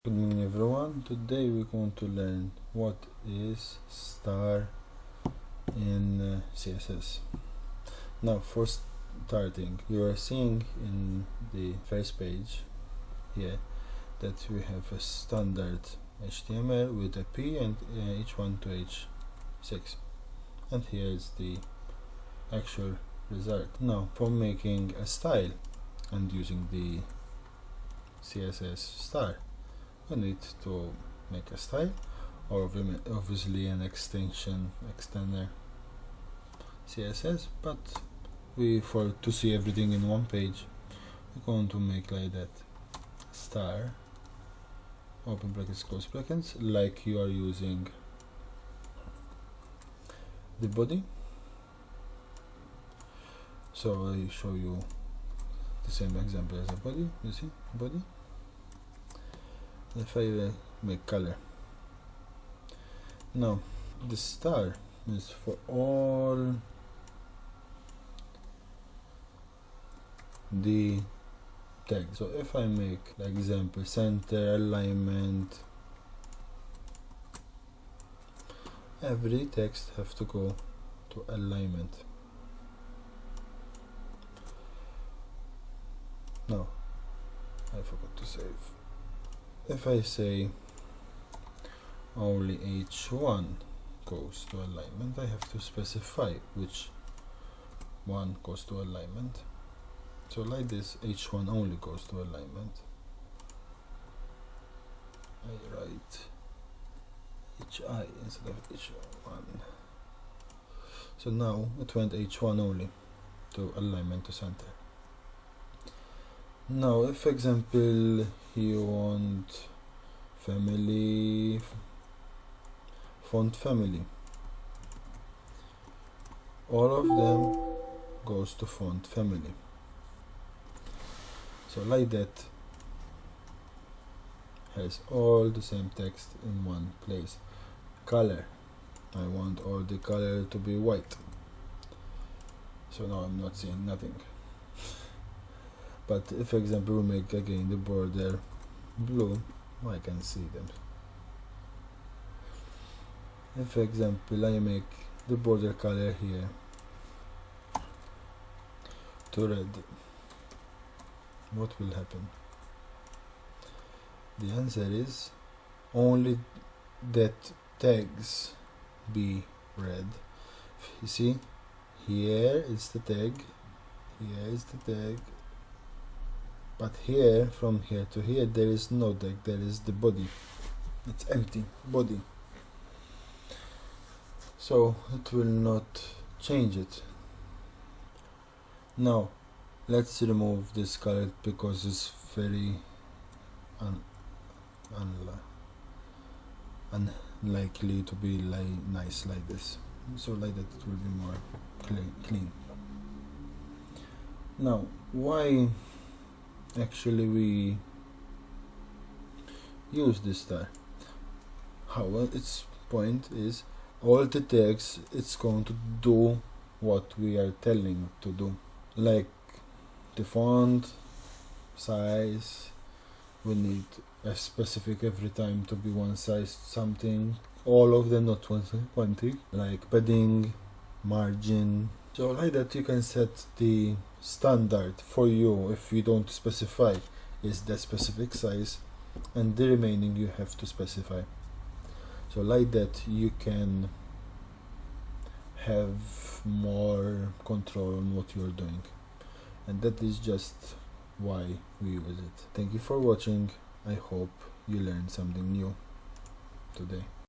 Good morning everyone. Today we're going to learn what is star in CSS. Now for starting, you are seeing in the first page here that we have a standard HTML with a P and H1 to H6, and here is the actual result. Now for making a style and using the CSS star, we need to make a style, or obviously an extender CSS, but to see everything in one page, we're going to make like that: star, open brackets, close brackets, like you are using the body. So I show you the same example as a body. You see body. If I make color, now the star is for all the tags. So if I make, like example, center, alignment, every text have to go to alignment. No, I forgot to save. If I say only H1 goes to alignment, I have to specify which one goes to alignment. So like this, H1 only goes to alignment. I write HI instead of H1. So now it went H1 only to alignment to center. Now if, for example, you want family, font family, all of them goes to font family. So like that, has all the same text in one place. Color, I want all the color to be white, so now I'm not seeing nothing. But if, for example, we make again the border blue, I can see them. If, for example, I make the border color here to red, what will happen? The answer is only that tags be red. You see, here is the tag, here is the tag, but here, from here to here, there is no tag, there is the body. It's empty body, so it will not change it. Now let's remove this color because it's very unlikely to be nice like this. So like that it will be more clean. Now why actually we use this star? How? Well, its point is all the tags, it's going to do what we are telling to do, like the font size. We need a specific every time to be one size something, all of them, not one thing, like padding, margin. So like that you can set the standard for you. If you don't specify, is the specific size, and the remaining you have to specify. So like that you can have more control on what you're doing, and that is just why we use it. Thank you for watching. I hope you learned something new today.